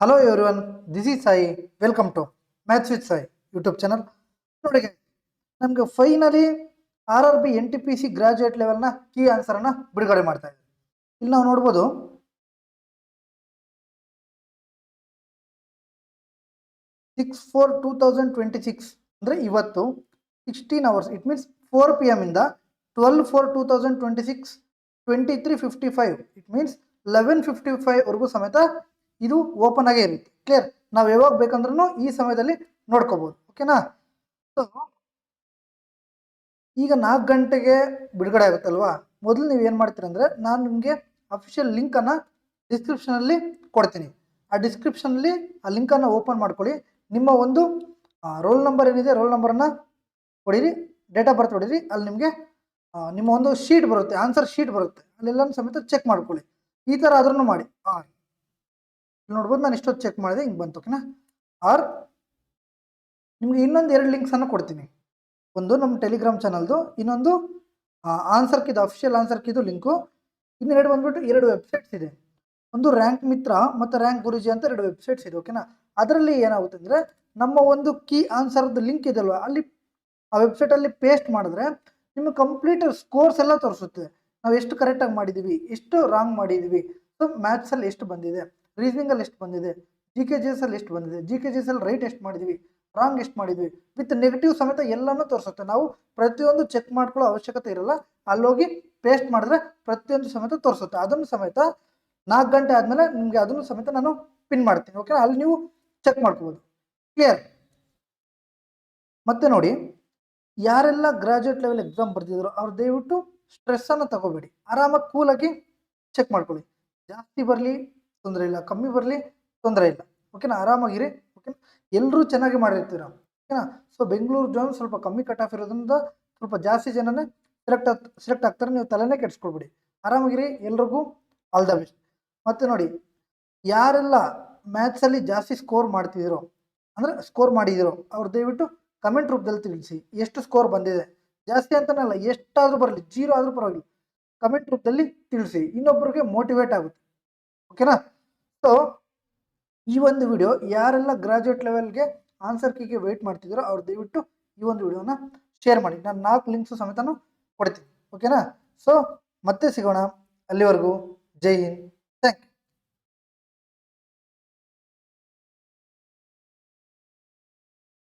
Hello everyone, this is Sai. Welcome to maths with Sai YouTube channel. ನೋಡಿ, ನಮಗೆ finally RRB NTPC graduate ಲೆವೆಲ್ನ key ಆನ್ಸರ್ನ ಬಿಡುಗಡೆ ಮಾಡ್ತಾ ಇದ್ದೀವಿ. ಇಲ್ಲಿ ನಾವು ನೋಡ್ಬೋದು 6/4/2026 ಅಂದರೆ ಇವತ್ತು 16 hours. ಇಟ್ ಮೀನ್ಸ್ 4 PM ಇಂದ 12/4/2026 23:55 ಇಟ್ ಮೀನ್ಸ್ 11:55 ವರೆಗೂ ಸಮೇತ ಇದು ಓಪನ್ ಆಗೇ ಇರುತ್ತೆ. ಕ್ಲಿಯರ್? ನಾವು ಯಾವಾಗ ಬೇಕಂದ್ರೂ ಈ ಸಮಯದಲ್ಲಿ ನೋಡ್ಕೋಬಹುದು. ಓಕೆನಾ? ಸೊ ಈಗ 4 ಗಂಟೆಗೆ ಬಿಡುಗಡೆ ಆಗುತ್ತಲ್ವಾ, ಮೊದಲು ನೀವು ಏನು ಮಾಡ್ತೀರ ಅಂದರೆ, ನಾನು ನಿಮಗೆ ಅಫಿಷಿಯಲ್ ಲಿಂಕನ್ನು ಡಿಸ್ಕ್ರಿಪ್ಷನಲ್ಲಿ ಕೊಡ್ತೀನಿ. ಆ ಡಿಸ್ಕ್ರಿಪ್ಷನಲ್ಲಿ ಆ ಲಿಂಕನ್ನು ಓಪನ್ ಮಾಡ್ಕೊಳ್ಳಿ. ನಿಮ್ಮ ಒಂದು ರೋಲ್ ನಂಬರ್ ಏನಿದೆ, ರೋಲ್ ನಂಬರನ್ನು ಹೊಡೀರಿ, ಡೇಟ್ ಆಫ್ ಬರ್ತ್ ಹೊಡೀರಿ. ಅಲ್ಲಿ ನಿಮಗೆ ನಿಮ್ಮ ಒಂದು ಶೀಟ್ ಬರುತ್ತೆ, ಆನ್ಸರ್ ಶೀಟ್ ಬರುತ್ತೆ. ಅಲ್ಲೆಲ್ಲ ಸಮೇತ ಚೆಕ್ ಮಾಡ್ಕೊಳ್ಳಿ. ಈ ಥರ ಆದ್ರೂ ಮಾಡಿ. ನೋಡ್ಬೋದು, ನಾನು ಇಷ್ಟೊತ್ತು ಚೆಕ್ ಮಾಡಿದೆ, ಹಿಂಗೆ ಬಂತು. ಓಕೆನಾ? ಆರ್ ನಿಮಗೆ ಇನ್ನೊಂದು 2 ಲಿಂಕ್ಸನ್ನು ಕೊಡ್ತೀನಿ. ಒಂದು ನಮ್ಮ ಟೆಲಿಗ್ರಾಮ್ ಚಾನಲ್ದು, ಇನ್ನೊಂದು answer Kidu, official answer Kidu link. ಇನ್ನೆರಡು ಬಂದ್ಬಿಟ್ಟು 2 ವೆಬ್ಸೈಟ್ಸ್ ಇದೆ. ಒಂದು ರ್ಯಾಂಕ್ ಮಿತ್ರ ಮತ್ತು ರ್ಯಾಂಕ್ ಗುರುಜಿ ಅಂತ 2 ವೆಬ್ಸೈಟ್ಸ್ ಇದೆ. ಓಕೆನಾ? ಅದರಲ್ಲಿ ಏನಾಗುತ್ತೆ ಅಂದರೆ, ನಮ್ಮ ಒಂದು ಕೀ ಆನ್ಸರ್ದು ಲಿಂಕ್ ಇದೆಯಲ್ವ, ಅಲ್ಲಿ ಆ ವೆಬ್ಸೈಟಲ್ಲಿ ಪೇಸ್ಟ್ ಮಾಡಿದ್ರೆ ನಿಮಗೆ ಕಂಪ್ಲೀಟ್ ಸ್ಕೋರ್ಸ್ ಎಲ್ಲ ತೋರಿಸುತ್ತೆ. ನಾವು ಎಷ್ಟು ಕರೆಕ್ಟಾಗಿ ಮಾಡಿದ್ದೀವಿ, ಎಷ್ಟು ರಾಂಗ್ ಮಾಡಿದ್ದೀವಿ, ಸೊ ಮ್ಯಾಥ್ಸಲ್ಲಿ ಎಷ್ಟು ಬಂದಿದೆ, ರೀಸನಿಂಗಲ್ಲಿ ಎಷ್ಟು ಬಂದಿದೆ, GK GS ಅಲ್ಲಿ ಎಷ್ಟು ಬಂದಿದೆ, GK GS ಅಲ್ಲಿ ರೈಟ್ ಎಷ್ಟು ಮಾಡಿದ್ವಿ, ರಾಂಗ್ ಎಷ್ಟು ಮಾಡಿದ್ವಿ, ವಿತ್ ನೆಗೆಟಿವ್ ಸಮೇತ ಎಲ್ಲನೂ ತೋರಿಸುತ್ತೆ. ನಾವು ಪ್ರತಿಯೊಂದು ಚೆಕ್ ಮಾಡ್ಕೊಳ್ಳೋ ಅವಶ್ಯಕತೆ ಇರಲ್ಲ. ಅಲ್ಲೋಗಿ ಪೇಸ್ಟ್ ಮಾಡಿದ್ರೆ ಪ್ರತಿಯೊಂದು ಸಮೇತ ತೋರಿಸುತ್ತೆ. ಅದನ್ನು ಸಮೇತ 4 ಗಂಟೆ ಆದಮೇಲೆ ನಿಮಗೆ ಅದನ್ನು ಸಮೇತ ನಾನು ಪಿನ್ ಮಾಡ್ತೀನಿ. ಓಕೆ? ಅಲ್ಲಿ ನೀವು ಚೆಕ್ ಮಾಡ್ಕೋಬೋದು. ಕ್ಲಿಯರ್? ಮತ್ತೆ ನೋಡಿ, ಯಾರೆಲ್ಲ ಗ್ರಾಜುಯೇಟ್ ಲೆವೆಲ್ ಎಕ್ಸಾಮ್ ಬರ್ತಿದ್ರು ಅವ್ರು ದಯವಿಟ್ಟು ಸ್ಟ್ರೆಸ್ಸನ್ನು ತಗೋಬೇಡಿ. ಆರಾಮಾಗಿ ಕೂಲಾಗಿ ಚೆಕ್ ಮಾಡ್ಕೊಳ್ಳಿ. ಜಾಸ್ತಿ ಬರಲಿ ತೊಂದರೆ ಇಲ್ಲ, ಕಮ್ಮಿ ಬರಲಿ ತೊಂದರೆ ಇಲ್ಲ. ಓಕೆನಾ? ಆರಾಮಾಗಿರಿ. ಓಕೆನಾ? ಎಲ್ಲರೂ ಚೆನ್ನಾಗಿ ಮಾಡಿರ್ತೀರ. ಓಕೆನಾ? ಸೊ ಬೆಂಗಳೂರು ಜೋನ್ ಸ್ವಲ್ಪ ಕಮ್ಮಿ ಕಟ್ ಆಫ್ ಇರೋದ್ರಿಂದ ಸ್ವಲ್ಪ ಜಾಸ್ತಿ ಜನನೇ ಸೆಲೆಕ್ಟ್ ಆಗ್ತಾರೆ. ನೀವು ತಲೆನೇ ಕೆಡಿಸ್ಕೊಳ್ಬೇಡಿ, ಆರಾಮಾಗಿರಿ. ಎಲ್ರಿಗೂ ಆಲ್ ದ ಬೆಸ್ಟ್. ಮತ್ತು ನೋಡಿ, ಯಾರೆಲ್ಲ ಮ್ಯಾಥ್ಸಲ್ಲಿ ಜಾಸ್ತಿ ಸ್ಕೋರ್ ಮಾಡ್ತಿದ್ದೀರೋ, ಅಂದರೆ ಸ್ಕೋರ್ ಮಾಡಿದ್ದೀರೋ, ಅವ್ರು ದಯವಿಟ್ಟು ಕಮೆಂಟ್ ರೂಪದಲ್ಲಿ ತಿಳಿಸಿ ಎಷ್ಟು ಸ್ಕೋರ್ ಬಂದಿದೆ. ಜಾಸ್ತಿ ಅಂತನಲ್ಲ, ಎಷ್ಟಾದರೂ ಬರಲಿ, 0 ಆದರೂ ಪರವಾಗಿಲ್ಲ, ಕಮೆಂಟ್ ರೂಪದಲ್ಲಿ ತಿಳಿಸಿ. ಇನ್ನೊಬ್ಬರಿಗೆ ಮೋಟಿವೇಟ್ ಆಗುತ್ತೆ. ಓಕೆನಾ? ಸೊ ಈ ಒಂದು ವಿಡಿಯೋ ಯಾರೆಲ್ಲ ಗ್ರಾಜುಯೇಟ್ ಲೆವೆಲ್ಗೆ ಆನ್ಸರ್ ಕೀಗೆ ವೆಯ್ಟ್ ಮಾಡ್ತಿದ್ದೀರೋ ಅವ್ರು ದಯವಿಟ್ಟು ಈ ಒಂದು ವಿಡಿಯೋನ ಶೇರ್ ಮಾಡಿ. ನಾನು 4 ಲಿಂಕ್ಸು ಸಮೇತನೂ ಕೊಡ್ತೀನಿ. ಓಕೆನಾ? ಸೊ ಮತ್ತೆ ಸಿಗೋಣ. ಅಲ್ಲಿವರೆಗೂ ಜೈ ಹಿಂದ್.